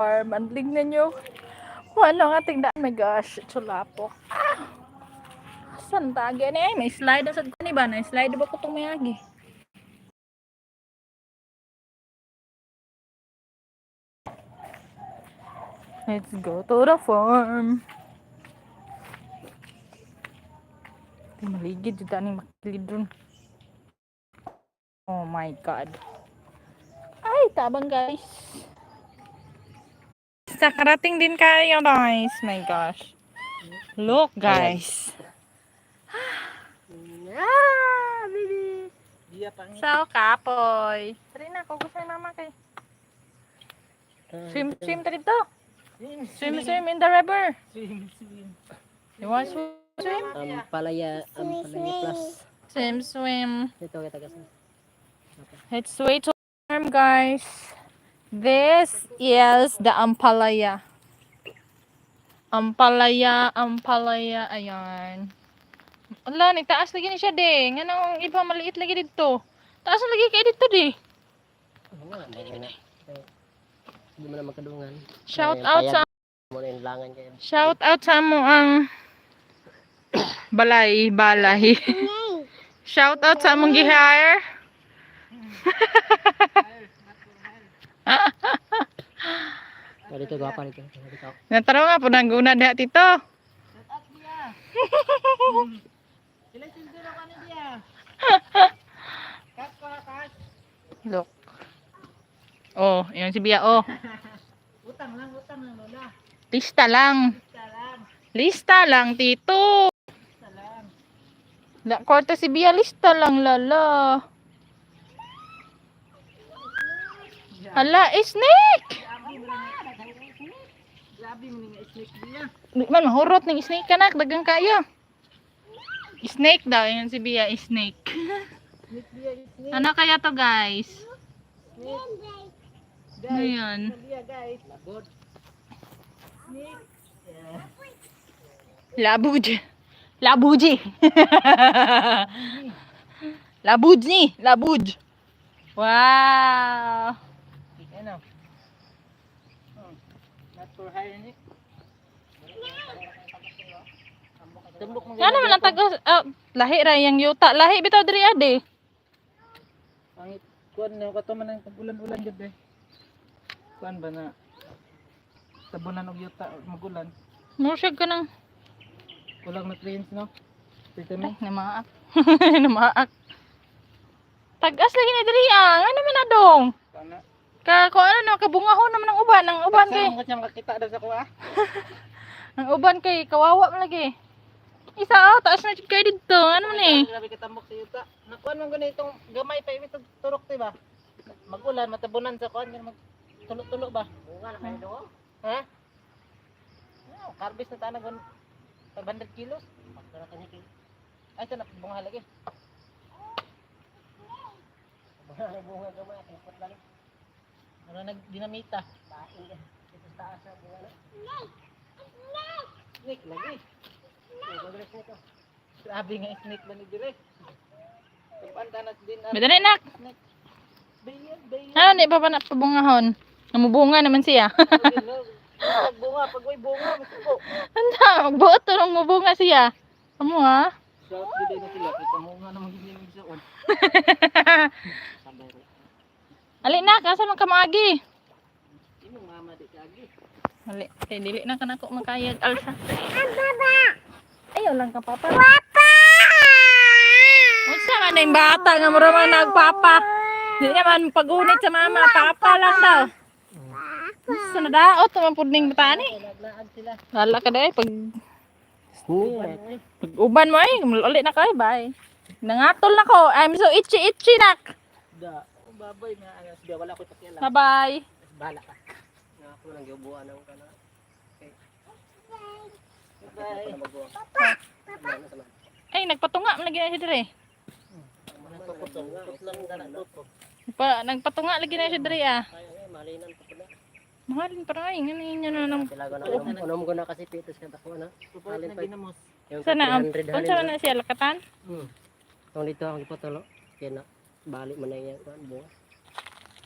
farm. Ang tignan nyo. Ano nga tingnan. Oh my gosh. Chulapo. Saan tagi na eh? May slide sa ni ba? Na slide ba ko itong mayagi? Let's go to the farm. Maligid dito ni makilid dun. Oh my god. Ay, tabang guys. Sa karating din kayo guys. My gosh. Look guys. Ah, baby. So, kapoy. Tari na, kung gusto yung mama kay. Swim dito. Swim in the river. You want swim? Ampalaya plus. Swim. Ito kita kasi. It's way too warm, guys. This is the Ampalaya. Ampalaya. Ayan. Ala, nagtaas lagi ni siya, de. Nga nang iba maliit lagi dito. Taas lagi kayo dito, de. Hindi mo na magkadungan. Shout out sa mo ang balay. Shout out sa among gi-hire. Dito gapa dito. Nataro nga po nangguna diha tito. Look. Oh, yan si Bia oh. Utang lang lola. Lista lang tito. La kwarta si Bia lista lang lala. Hala, snake. Grabe mo nga snake niya. Man mahurot ning snake kanak dagang kayo. Snake daw yan si Bia, snake. Ano kaya to guys? Ano yan? Labuj. Labuj. Wow. Ano? Not for hire ni. Ano man ang taga lahi ra yang yuta. Lahi bitaw diri ade. Pangit kuan na kato man ang ulan-ulan jud eh. Kuan ba na tabunan og yuta magulan. Mursag ka nang Kulang na trains no. Dito mi. Namaak. Tagas lagi ni diri ang ano man adong. Kana. Ka ko ano no kabungahon naman ang uban kay. Saan mo kanya makita daw sa kuha? Ang uban kay kawawa man lagi. Isa taas na jud kay didto. Ano man eh? Grabe katambok sa yuta. Nakuan man gani itong gamay pa imit turok ti ba? Magulan matabunan sa kuan mag tulo-tulo ba? Bunga na kayo do. Ha? No, karbis na tanagon 500 kilos. Pagdara ka ni kilo. Ay ta na bunga lagi. Bunga gamay kapot lang. Ano nagdinamita? Baing ka. Ito sa taas sa bunga. Snake lagi. Grabe nga snake ba ni dire? Pagpandanas din na. Medali nak. Bayan. Ano di pa na pabungahon? Namubunga naman siya. Bunga, pag may bunga, masuko. Anda, magbuot to nung mubunga siya. Amo ha? Shout gid na sila, kita mo nga naman gid ni sa on. Ali na, asa man ka maagi? Imong mama di kagi. Ali, dili na kanako makayag alsa. Baba. Ayaw lang ka papa. Papa. Unsa man ning bata nga mura man nagpapa? Di naman pagunit sa mama, papa lang daw. Unsa na daot man pud ning bata ni? Naglaag sila. Lala ka dai pag uban mo ay, uli na kay bye. Nangatol na ko. I'm so itchy nak. Da, babay nga ano siya wala ko pakialam. Bye-bye. Bahala ka. Nga ako lang giubuan ang kana. Okay. Bye. Papa. Ay, nagpatunga man lagi na siya dire. Nagpatunga lagi na siya dire ah. Malinan pa pala. Mahalin pa rin. Ngayon niya na nang... Unom ko na kasi pitos ka tako na. Malin pa. Sana, unsa na siya lakatan? Kung dito ang ipotolo. Kaya na, balik man na yan. Buong.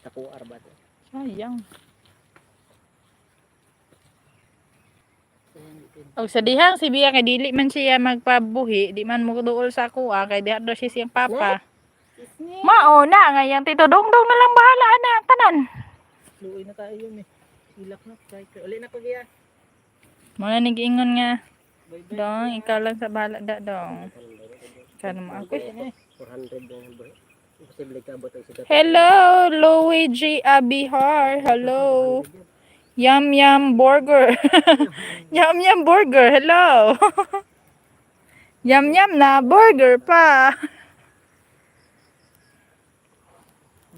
Takuar ba ito? Sayang. Og sa dihang si Bia kay dili man siya magpabuhi, di man mo duol sa kuha kay diha daw siya siyang papa. Mao na ngayon Tito Dongdong na lang bahala na tanan. Luoy na tayo yun eh. Ilak na. Uli na pag iya. Mo na nag-ingon nga. Bye bye. Dong, ikaw lang sa bahala da dong. Kan mo ako. 400 na bro. Imposible ka abot ang sigat. Hello, Luigi Abihar. Hello. Yum Yum Burger. Yum Yum Burger. Hello. Yum Yum na burger pa.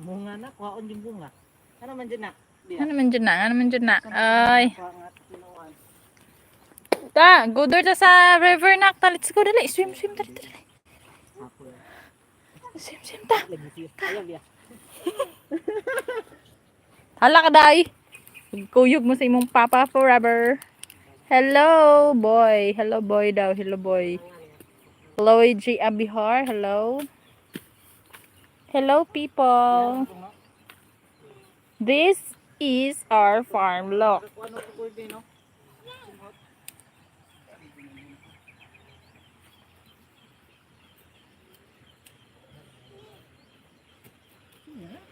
Bunga na, kuhaon yung bunga. Ano man dyan na? Ano man dyan na? Ano man dyan na? Ay. Kuha nga, pinuan. Ta, go doon ta sa river na. Ta, let's go dali. Swim, swim. Dali, dali. Ako yan. Swim, swim ta. Lagi siya. Ayaw ya. Hala ka day. Kuyog mo sa imong papa forever. Hello, boy. Hello, boy daw. Hello, boy. Hello, G. Abihar. Hello. Hello, people. This is our farm. Look. Ano ko pwede, no?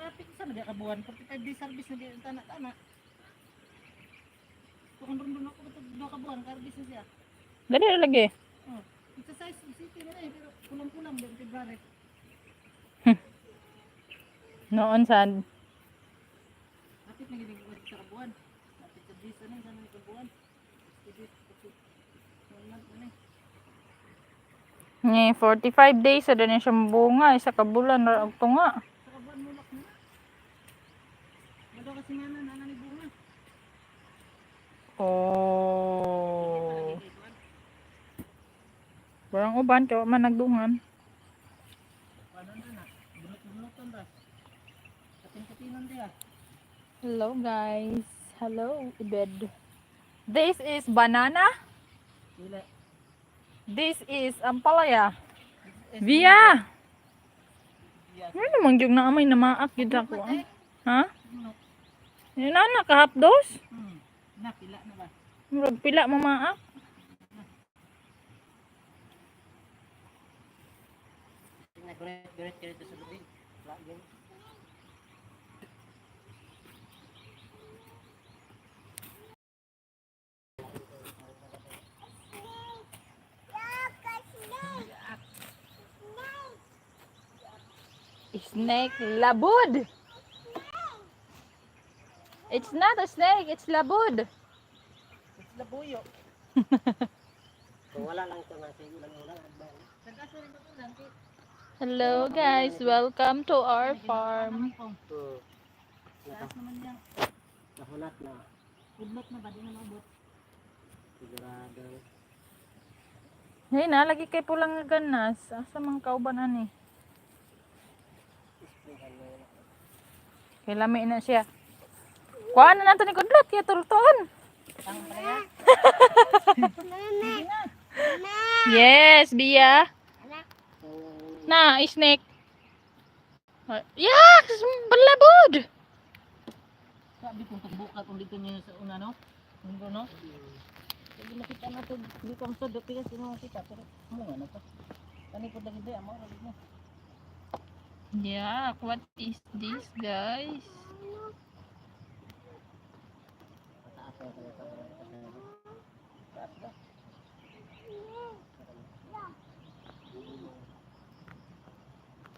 Kapit sa mga kabuhan. 45 days service na diyan tana-tana. Kung doon ako ito kabuhan, service na siya. Dali na lagi. Oh, exercise city na eh, pero kulang-kulang din February. Noon sad. Kapit na ginagawa sa kabuhan. Kapit sa days na sana ni kabuhan. Kapit Ni 45 days sa din siya bunga isa ka bulan ra og tunga. sa kabuhan mulak na. Mado kasi mana nana ni bunga. Oh. Barang uban to man nagdungan. Ano na? Bunot-bunotan ba? Kating-katinan dia. Hello guys. Hello bed. This is banana. Dili. This is ampalaya. Via. Ano namang jug na amay na maak gid ako. Ha? Yan na kahapdos. Napila na ba? Murag pila mamaak. Direct sa lubid. Lagi. Snake labud. It's not a snake, it's labud. It's labuyo. Kung wala lang ito na sige lang wala. Nag-aso rin ako lang. Hello guys, welcome to our farm. Taas naman yan. Nahunat na. Udlot na ba? Di na maabot. Sigurado. Hey na, lagi kay pulang nga ganas. Asa mang kauban ani? Kay lami na siya. Kuhaan na nato ni kudlot kaya tulton. Ang kaya? Yes, Bia. Na, snake. Yak! Balabod! Sabi kong pagbuka kung dito niyo sa una, no? Mundo, no? Sabi nakita na ito, dito ang sod, dito kasi nakita, pero mo nga na pa. Kanipod lagi doon, mo lagi mo. Yak, what is this, guys? Mataas na kaya sa taas ba?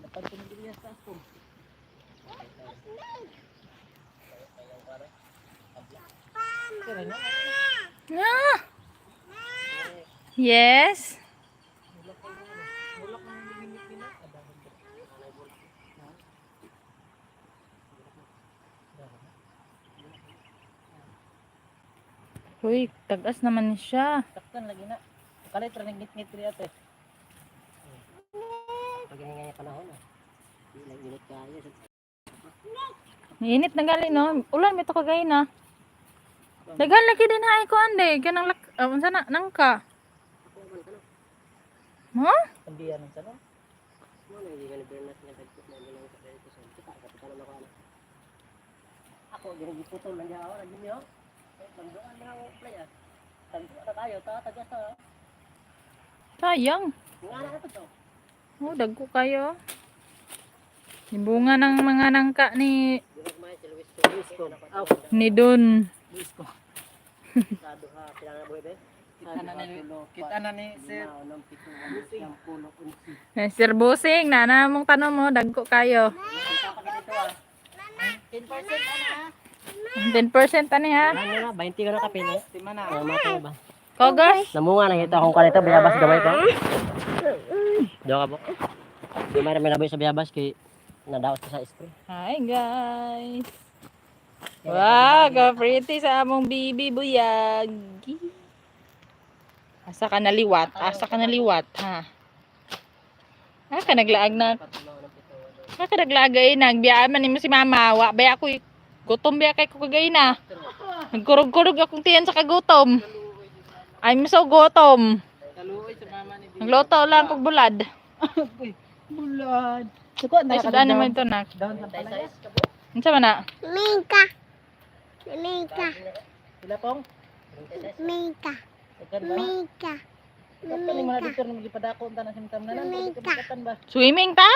Dapat pinigil sa taas ko. Ah! Yes. Uy, tagas naman siya. Taktan lagi na. Kalit ra ngit-ngit ri ate. Pag nga panahon ah. Ginit kaya sa Init na gali no. Ulan may to kagay na. Dagan lagi din hay ko ande kanang unsa na nangka. Mo? Pandiyan ng salon. Mo na hindi ganito na dagkot na lang sa dito sa kita kapitan na ako. Ako ginigiputol man jawa lagi niyo. Mandoan na ako play ah. Sayang. Oh, dagko kayo. Yung bunga ng mga nangka ni Don. Kita na ni Sir. Sir Busing, nana mong tanong mo, dagko kayo. 10% ana. 10% ani ha. Ano na, 20 ka na kapili. Tima na. Mata ba? Kogos. Namunga nakita akong kanito, bayabas gamay pa. Daw ka po. Gamay na may naboy sa bayabas kay nadaos ko sa spray. Hi guys. Wow, ka pretty sa among bibi buyag. Asa ka naliwat? Asa ka naliwat, ha? Ka naglaag na. Ka naglagay nagbiya man nimo si mama. Wa bay ako gutom biya kay ko kagay na. Nagkurog-kurog akong tiyan sa kagutom. I'm so gutom. Kaluoy sa mama ni Bibi. Nagluto lang kog bulad. Bulad. Suko na Ay, sudan naman ito na. Down sa palaya. Unsa man na? Mika. Mika. Sila pong. Mika. Ikan ba? Mika. Kapag mo na dito na magipadako unta na simtam na lang. Pwede ka magkatan ba? Swimming ta?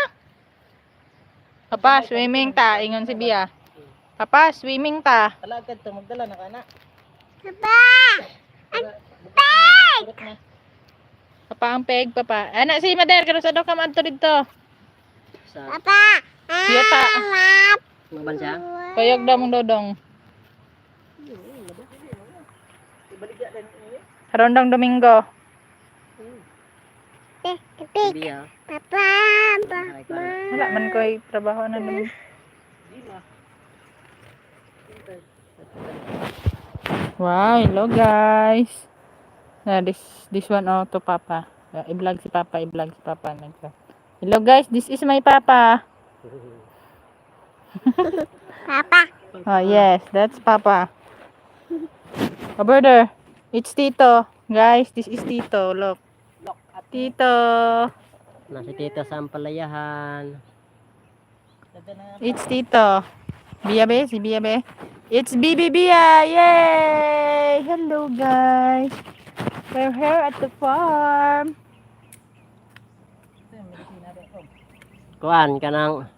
Papa, swimming ta. Ingon si Bia. Papa, swimming ta. Talagad to magdala na kana. Papa. Turok na. Papa ang peg, papa. Anak si Mader, kano sa ka man to dito. Sa Papa. Siyata. mga bansa. Kayog daw mong dodong. Ibaligya din ini. Rondong Domingo. Pik. Biya. Papa. Wala man ko'y trabaho na Domingo. Wow, hello guys. This one to Papa. I-vlog si Papa, Hello guys, this is my Papa. Papa. Oh yes, that's Papa. Oh, brother, it's Tito. Guys, this is Tito. Look. Tito. Nasi tito sa ampalayahan. It's Tito. Bia be, si Bia be. It's Bibi Bia. Yay! Hello guys. We're here at the farm. Kuan kanang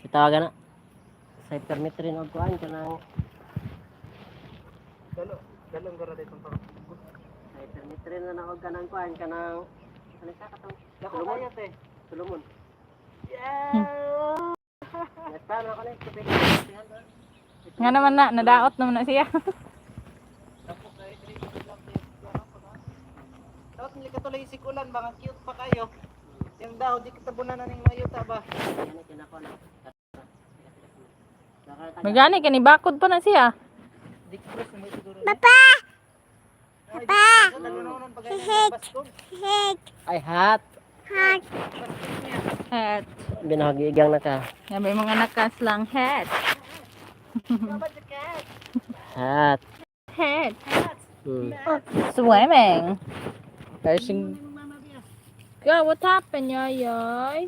sitawagan na. Sa permitrin og kuan kanang Dalong garo dito pa. sa permitrin na og kanang kuan kanang ano sa katong Dako kaya te. Solomon. Yeah. Nagpano ako na kapit. Nga naman na, nadaot naman na siya. Dapat nili ka tuloy sikulan ba nga cute pa kayo. Yung daw di kita bunan na ning mayuta ba. Yan kinakon. Magani ka ni bakod pa na siya. Dikpres mo siguro. Papa. Papa. Talunon pag ay baskog. Hik. Ay hat. Hak. Hat. Binahagigang na ka. May mga nakas lang hat. Hat. Hat. Hmm. Swimming. There's God, what happened, yoy?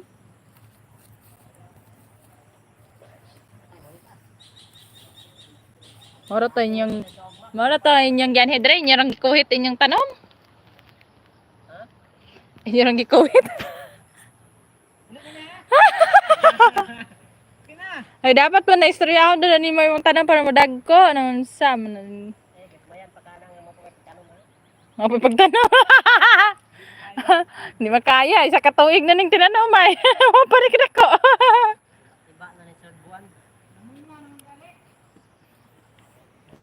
Moro to inyong yan hedre, inyong gikuhit inyong tanom. Inyong gikuhit. Ay dapat pa na istorya doon ni may mong tanom para madagko nang sa man. Mapapagtanaw. Hindi makaya, isa katuig na ning tinanaw may. Mapanik na ko. Iba na ni Sir Buwan.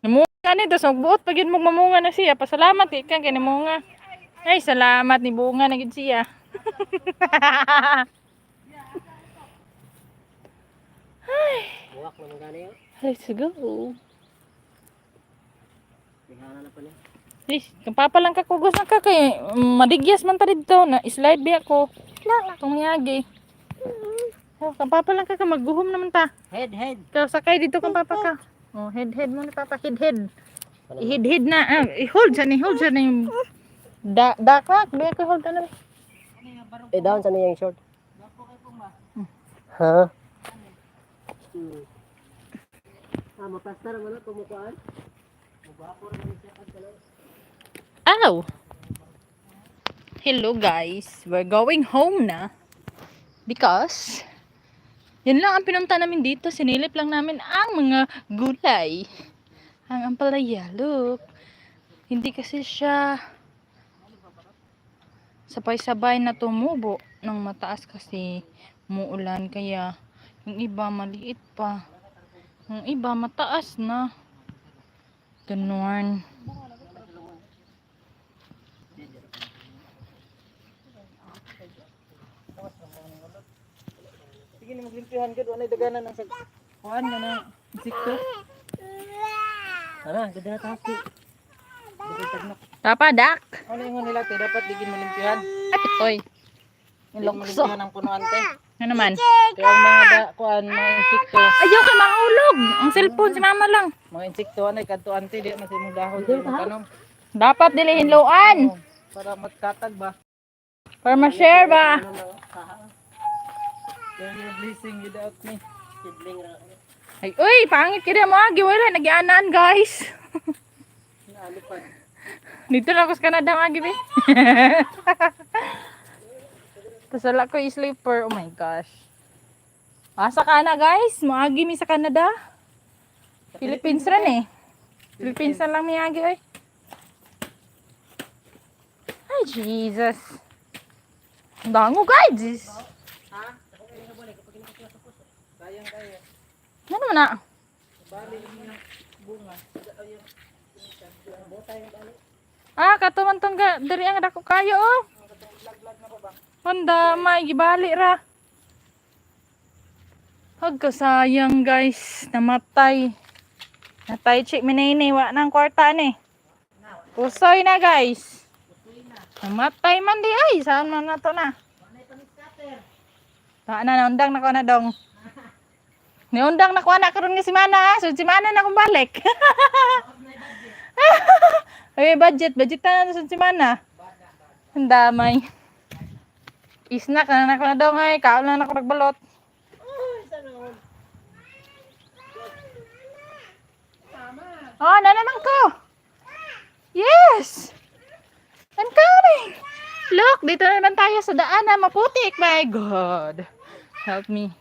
Namunga nito, so buot pag yun mong mamunga na siya. Pasalamat ikan kay namunga. Ay, salamat ni bunga na gid siya. Buwak naman gani yun. Let's go. Bihana na pa niya. Please, kapapa lang ka kugos na ka kay madigyas man ta dito na slide biya ko. Tong yagi. Oh, kapapa lang ka magguhom naman ta. Head. Ikaw sakay dito kang papa ka. Oh, head mo na papa, head. I-head na. I-hold siya na yung dakak. Biya ko hold na. Down sa niya yung short. Ha? Mapasta naman na kumukuhaan. Ow! Hello guys, we're going home na. Because, yun lang ang pinunta namin dito. Sinilip lang namin ang mga gulay. Ang ampalaya, look. Hindi kasi siya sabay-sabay na tumubo ng mataas kasi muulan. Kaya, yung iba maliit pa. Yung iba mataas na. Ganon. Sige ni maglimpihan gud anay daganan ang kuan nga na insekto. Sana, ganda na tayo. Papa, dak. Ano ingon nila te dapat digin malimpihan. Apitoy. Digin Ilokso. malimpihan ang punuan te. Ano naman? Kaya ang mga kuan mga insekto, Ayaw ka mahulog. Ang cellphone si mama lang. mga insekto anay kadto ante di man sa imong dahon di mo tanom. Dapat dilihin luan. Para magkatag ba. Para ma-share ba? Kaya yung blessing without me. Ay, uy, pangit kaya mo agi. Wala, nag-ianaan guys. Naalipad. Dito na ako sa Canada mga gibi. Tapos wala ko i-sleeper. Oh my gosh. Asa ka na guys? Maagi mi sa Canada. Philippines rin eh. Philippines na lang miagi oy. Ay, Jesus. Ang dango guys. Sayang kayo. Ano na? Bali yung bunga. Ah, katumantong ka. Dari ang dako kayo oh. Handa, may gibali ra. Sayang guys. Namatay. Natay chik minini. Wa nang kwarta ni. Pusoy na guys. Namatay man di ay. Saan man na to na? Naundang na ko na dong. Niundang na ko na karon nga si Mana. So si Mana na kong balik. Ay, budget na sa si Mana. Ang damay. Isnak na ko na dong ay. Kaon na ako nagbalot. Oh, na naman ko. Yes. I'm coming. Look, dito na naman tayo sa daanan. Maputik. My God. Help me.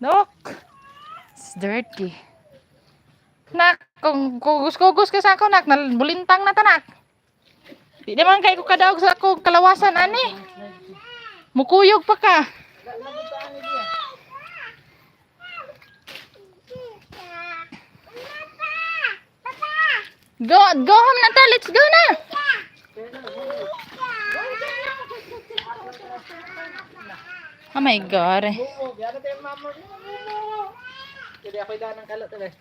Look. It's dirty. Nak, kung kugos-kugos ka sa ako, nak, bulintang na tanak. Di naman kayo ko kadaog sa ako kalawasan, ani. Mukuyog pa ka. Go home na ta. Let's go na. Oh my God. Oo, gano tayo mama. Jadi ako daan ng kalot ulit.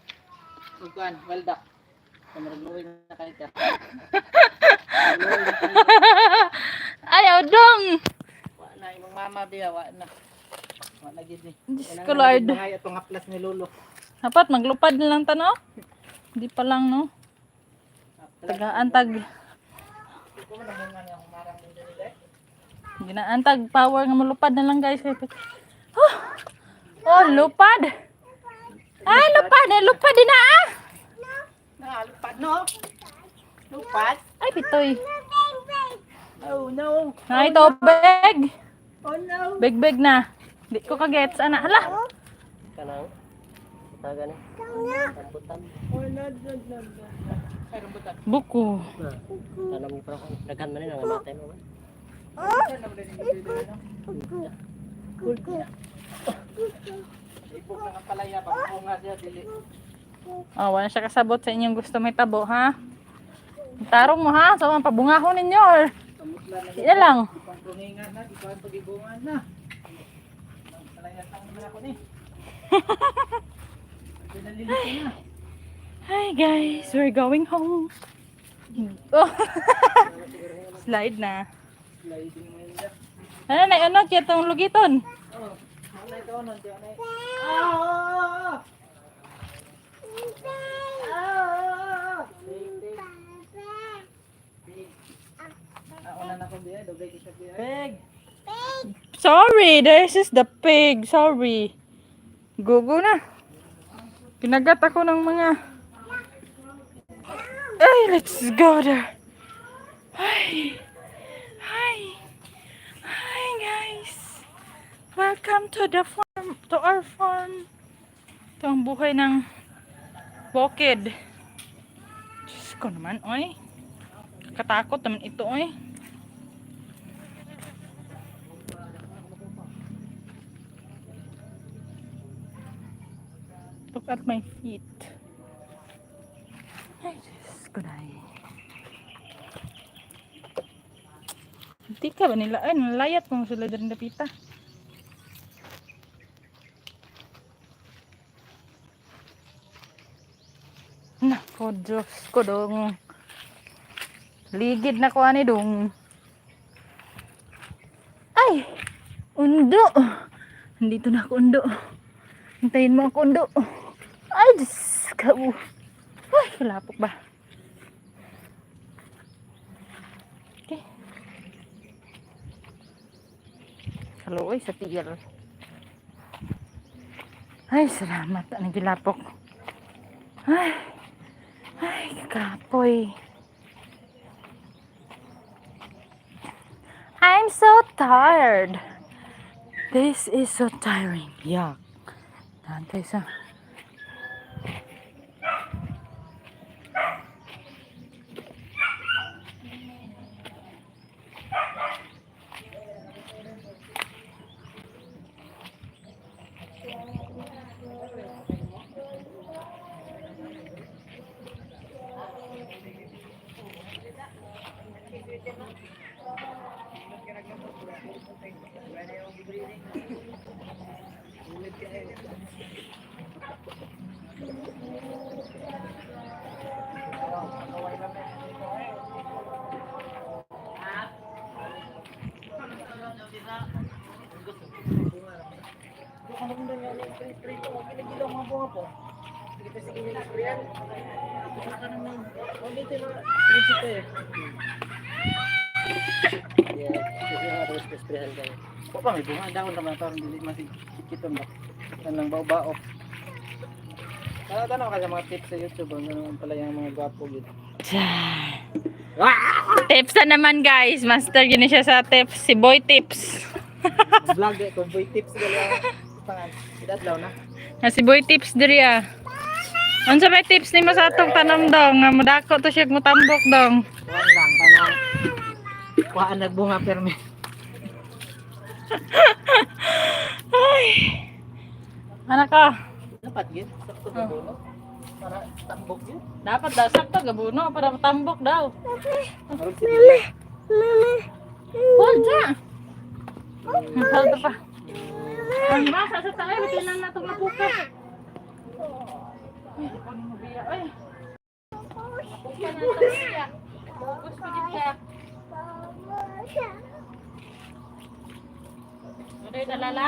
Sugan, waldak. Maragluwin na kanita. Ayaw dong. Wa na imong mama biya, wa na. Wa na gid ni. Diyos ko, Lord. Mga itong haplas ni Lolo. Dapat maglupad na lang ta, no? Hindi pa lang, no? Taga-antag. Ko man ang nga ang marang dito nila. Ginaantag power nga malupad na lang, guys. Oh, lupad. Ah, lupad. Lupad din na, ah. Lupad no? Lupad? Ay, pitoy. Oh no. Ay, tubig. Oh no. Big na. Di ko kagets, ana. Hala. Kanang. Taga ni. Rambutan. Oh no. Ay, rambutan. Buko. Tanam ni para daghan man ni nga matay mo. Ibog na ang palaya pa. Bunga siya dili. Oh, wala siya kasabot sa inyong gusto may tabo, ha? Tarong mo, ha? So, ang pabungahon ninyo, or... Di na lang. Pangtungingan na, di pa ang pag-ibungan na. Palaya sa mga ako ni. Pinalilito na. Hi, guys. We're going home. Oh. Slide na. Sliding mo yun dyan. Ano na, ano? Kaya itong lugiton. Oh, ano ito, ano ito, ano ito. Ah! Una na ko diya, dugay kita diya. Peg. Sorry, this is the pig. Sorry. Gugo na. Kinagat ako ng mga let's go there. Hi. Hi. Hi guys. Welcome to the farm, to our farm. Ito ang buhay ng bukid. Diyos ko naman, oy. Katakot naman ito, oy. Look at my feet. Ay, Diyos ko na eh. Hindi ka ba nila? Ay, nalayat mo sila din napita. Nako, Diyos ko dong. Ligid na ko ani dong. Ay! Undo! Nandito na ako, undo. Hintayin mo ako, undo. Ay, Diyos ko. Ay, kalapok ba? Okay. Kaluoy sa tiil. Ay, salamat. Anong gilapok? Ay, ay, kapoy. I'm so tired. This is so tiring. Yuck. Tantay sa. Pa may bunga daon naman parang dili masikiton ba. Yan lang bao-bao. Tanong ka sa mga tips sa YouTube, ano naman pala yung mga gwapo yun. Tips na naman guys. Master gini siya sa tips. Si Boy Tips. Vlog eh, kung boy tips gali ang pangan. Idadlaw na. Si Boy Tips diri ah. Unsa may tips ni mo sa atong tanom dong? Nga modako to siya mutambok dong. Kuhaan lang, tanong. Kuhaan nagbunga permi. Ay. Anak ka. Dapat yun, sakto sa buno. Para tambok yun. Dapat daw sakto gabuno para matambok daw. Marag si Mama. Hold ya. Hold pa. Ang masa sa tayo bilang na itong napuka. Ay, ano mo biya? Ay. Napuka na ito biya. Focus pa gid ka. Ano yung nalala?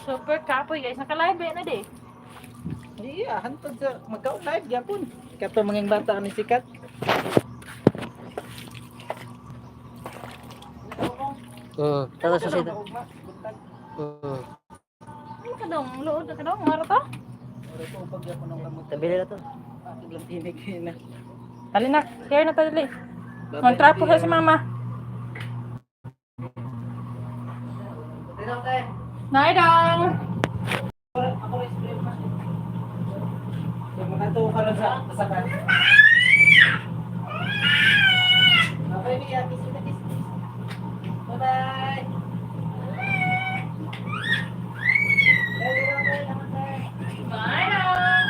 Super kapoy guys. Naka-live na di. Iya, hantod sa magka-live gyapon. Kato mga bata ni sikat. Tara sa sida. Ano ka dong? Lood ka dong? Maro to? Ora to pag gyapon ng lamot. Tabi nila to. Ako lang tinig na. Dali na. Care na to dali. Magtrapo siya si mama. Nay dong! Makato ka lang sa kasakan. Okay, Mia, kiss. Bye-bye. Bye dong!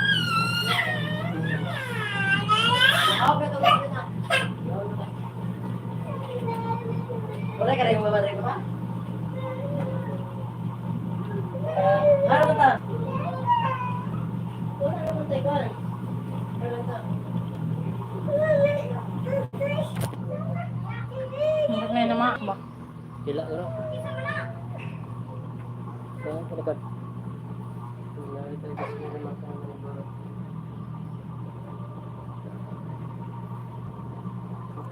Wala ka rin yung mamatay ko pa? Ano ba ta? Wala ka mamatay ko. Ano ba ta? Hindi na naman ba? Pila ora. Kaya ko dapat.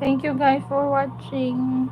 Thank you guys for watching.